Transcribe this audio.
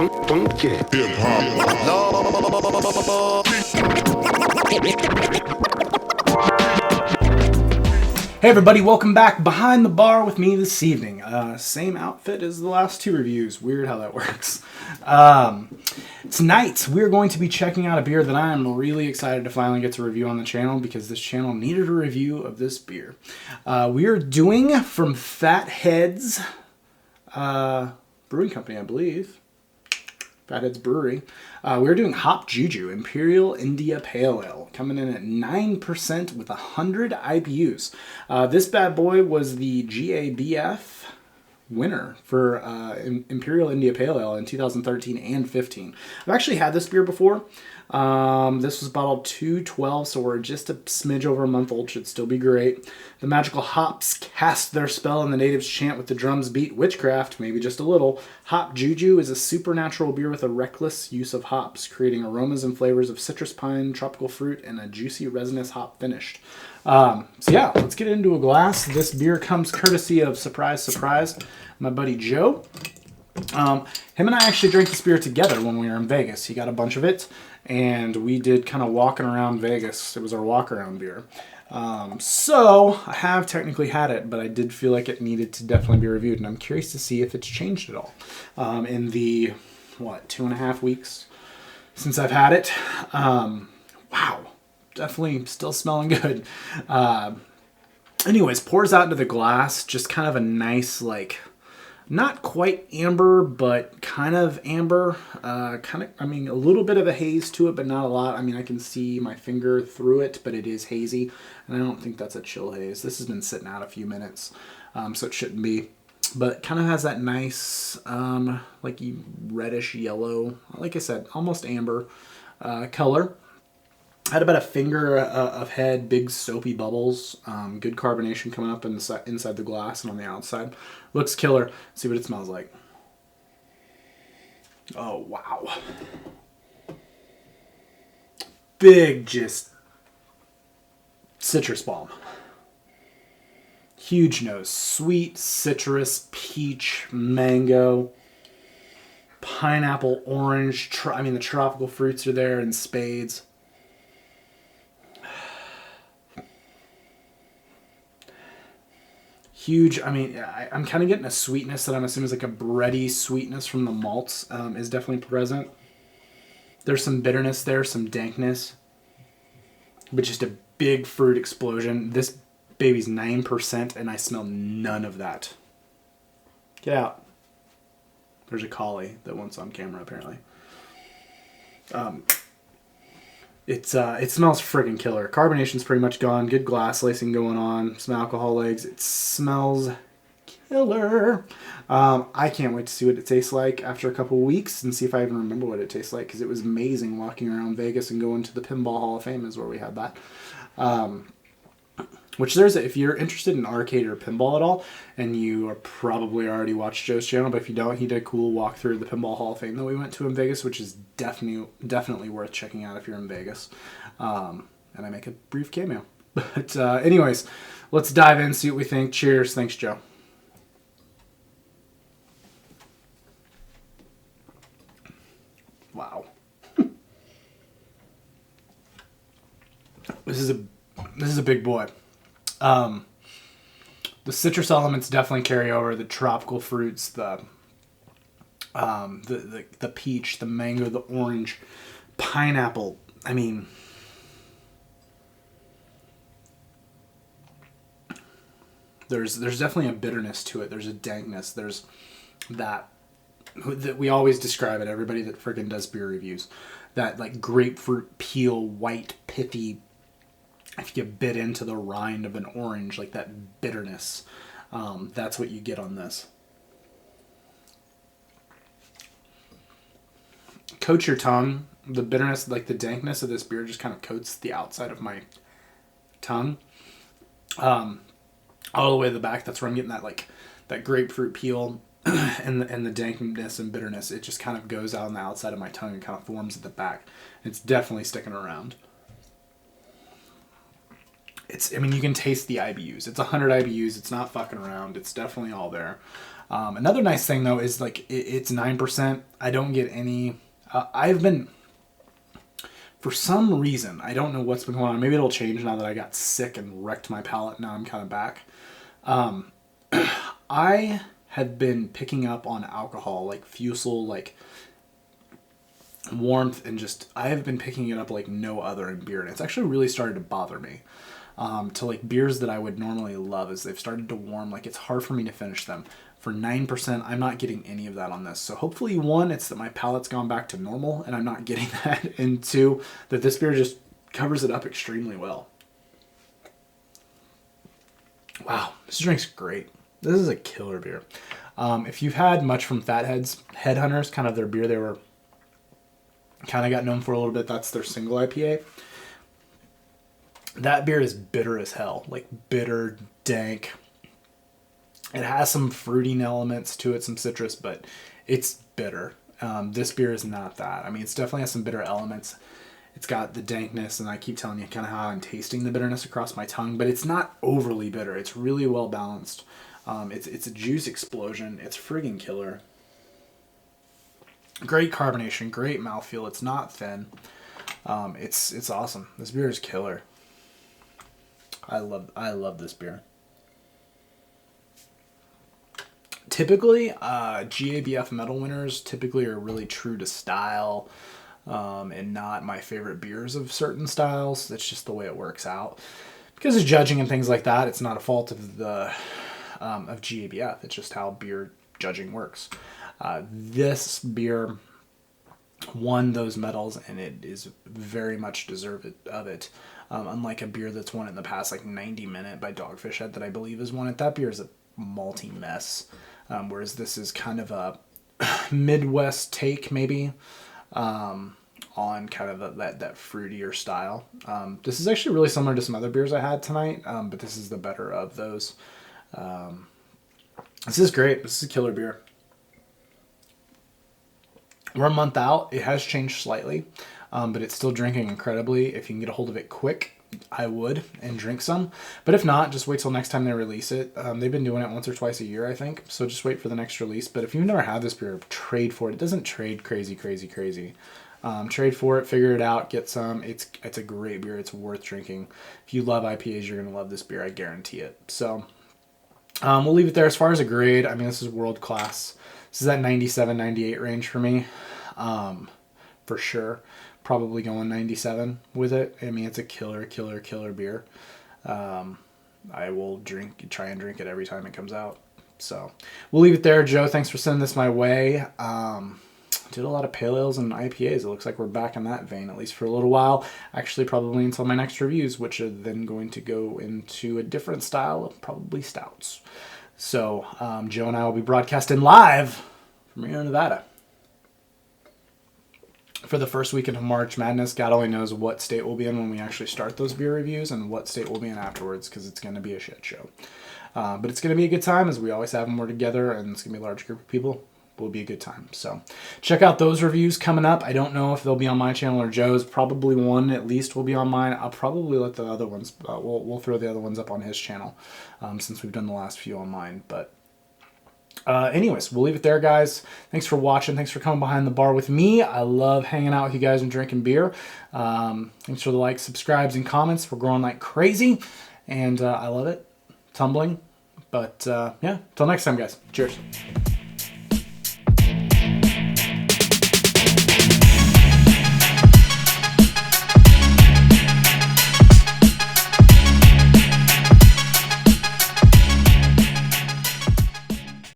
Funky. Hey everybody, welcome back behind the bar with me this evening. Same outfit as the last two reviews. Weird how that works. Tonight we're going to be checking out a beer that I am really excited to finally get to review on the channel because this channel needed a review of this beer. We are doing from Fatheads Brewing Company, I believe. Fatheads Brewery. We're doing Hop JuJu Imperial India Pale Ale, coming in at 9% with 100 IBUs. This bad boy was the GABF winner for Imperial India Pale Ale in 2013 and 15. I've actually had this beer before. This was bottled 2/12, so we're just a smidge over a month old. Should still be great. The magical hops cast their spell and the natives chant with the drums beat witchcraft, maybe just a little. Hop JuJu is a supernatural beer with a reckless use of hops, creating aromas and flavors of citrus pine, tropical fruit, and a juicy resinous hop finish. So yeah, let's get into a glass. This beer comes courtesy of, surprise, surprise, my buddy Joe. Him and I actually drank this beer together when we were in Vegas. He got a bunch of it, and we did kind of walking around Vegas. It was our walk-around beer. So I have technically had it, but I did feel like it needed to definitely be reviewed, and I'm curious to see if it's changed at all in the, 2.5 weeks since I've had it. Wow, definitely still smelling good. Anyways, pours out into the glass, just kind of a nice, not quite amber, but kind of amber. A little bit of a haze to it, but not a lot. I mean, I can see my finger through it, but it is hazy. And I don't think that's a chill haze. This has been sitting out a few minutes, so it shouldn't be. But kind of has that nice, reddish yellow, like I said, almost amber color. Had about a finger of head, big soapy bubbles, good carbonation coming up inside the glass and on the outside. Looks killer. Let's see what it smells like. Oh, wow. Big, just citrus bomb. Huge nose. Sweet, citrus, peach, mango, pineapple, orange. The tropical fruits are there in spades. Huge. I'm kind of getting a sweetness that I'm assuming is like a bready sweetness from the malts is definitely present. There's some bitterness there, some dankness, but just a big fruit explosion. This baby's 9% and I smell none of that. Get out. There's a collie that wants on camera apparently. It smells friggin' killer. Carbonation's pretty much gone. Good glass lacing going on. Some alcohol legs. It smells killer. I can't wait to see what it tastes like after a couple weeks and see if I even remember what it tastes like, because it was amazing walking around Vegas and going to the Pinball Hall of Fame is where we had that. If you're interested in arcade or pinball at all, and you are probably already watched Joe's channel, but if you don't, he did a cool walkthrough of the Pinball Hall of Fame that we went to in Vegas, which is definitely worth checking out if you're in Vegas. And I make a brief cameo. But anyways, let's dive in, see what we think. Cheers. Thanks, Joe. Wow. This is a big boy. The citrus elements definitely carry over. The tropical fruits, the peach, the mango, the orange, pineapple. There's definitely a bitterness to it. There's a dankness. There's that we always describe it. Everybody that friggin' does beer reviews, that grapefruit peel, white, pithy. If you bit into the rind of an orange, like that bitterness, that's what you get on this. Coats your tongue. The bitterness, the dankness of this beer just kind of coats the outside of my tongue. All the way to the back, that's where I'm getting that grapefruit peel and the dankness and bitterness. It just kind of goes out on the outside of my tongue and kind of forms at the back. It's definitely sticking around. You can taste the IBUs. It's 100 IBUs. It's not fucking around. It's definitely all there. Another nice thing though is like it's 9%. I don't get any. I've been, for some reason, I don't know what's been going on. Maybe it'll change now that I got sick and wrecked my palate. Now I'm kind of back. I have been picking up on alcohol, like fusel, like warmth, and just I have been picking it up like no other in beer, and it's actually really started to bother me. To like beers that I would normally love, as they've started to warm, like it's hard for me to finish them. For 9%, I'm not getting any of that on this. So hopefully, one, it's that my palate's gone back to normal and I'm not getting that, and two, that this beer just covers it up extremely well. Wow, this drink's great. This is a killer beer. If you've had much from Fatheads, Headhunters, kind of their beer they were kind of got known for a little bit, that's their single IPA. That beer is bitter as hell, like bitter, dank. It has some fruiting elements to it, some citrus, but it's bitter. This beer is not that. I mean, it's definitely has some bitter elements. It's got the dankness, and I keep telling you kind of how I'm tasting the bitterness across my tongue, but it's not overly bitter. It's really well balanced. It's a juice explosion. It's friggin' killer. Great carbonation, great mouthfeel. It's not thin. It's awesome. This beer is killer. I love this beer. Typically, GABF medal winners typically are really true to style, and not my favorite beers of certain styles. That's just the way it works out. Because of judging and things like that, it's not a fault of the of GABF. It's just how beer judging works. This beer won those medals, and it is very much deserved of it. Unlike a beer that's won in the past, like 90 Minute by Dogfish Head, that I believe is won it. That beer is a malty mess. Whereas this is kind of a Midwest take, maybe, on kind of that fruitier style. This is actually really similar to some other beers I had tonight, but this is the better of those. This is great. This is a killer beer. We're a month out. It has changed slightly, but it's still drinking incredibly. If you can get a hold of it quick, I would, and drink some. But if not, just wait till next time they release it. They've been doing it once or twice a year, I think. So just wait for the next release. But if you've never had this beer, trade for it. It doesn't trade crazy. Trade for it, figure it out, get some. It's a great beer. It's worth drinking. If you love IPAs, you're going to love this beer. I guarantee it. So we'll leave it there. As far as a grade, I mean, this is world class. This is that 97, 98 range for me, for sure. Probably going 97 with it. I mean, it's a killer beer. I will try and drink it every time it comes out. So we'll leave it there. Joe, thanks for sending this my way. Did a lot of pale ales and IPAs. It looks like we're back in that vein, at least for a little while. Actually, probably until my next reviews, which are then going to go into a different style of probably stouts. So Joe and I will be broadcasting live from Reno, Nevada for the first weekend of March Madness. God only knows what state we'll be in when we actually start those beer reviews, and what state we'll be in afterwards, because it's going to be a shit show. But it's going to be a good time, as we always have when we're together, and it's going to be a large group of people. Will be a good time. So check out those reviews coming up. I don't know if they'll be on my channel or Joe's. Probably one at least will be on mine. I'll probably let the other ones, we'll throw the other ones up on his channel, since we've done the last few on mine. But anyways, we'll leave it there, guys. Thanks for watching. Thanks for coming behind the bar with me. I love hanging out with you guys and drinking beer. Thanks for the likes, subscribes, and comments. We're growing like crazy, and I love it. Tumbling. But yeah, till next time, guys. Cheers.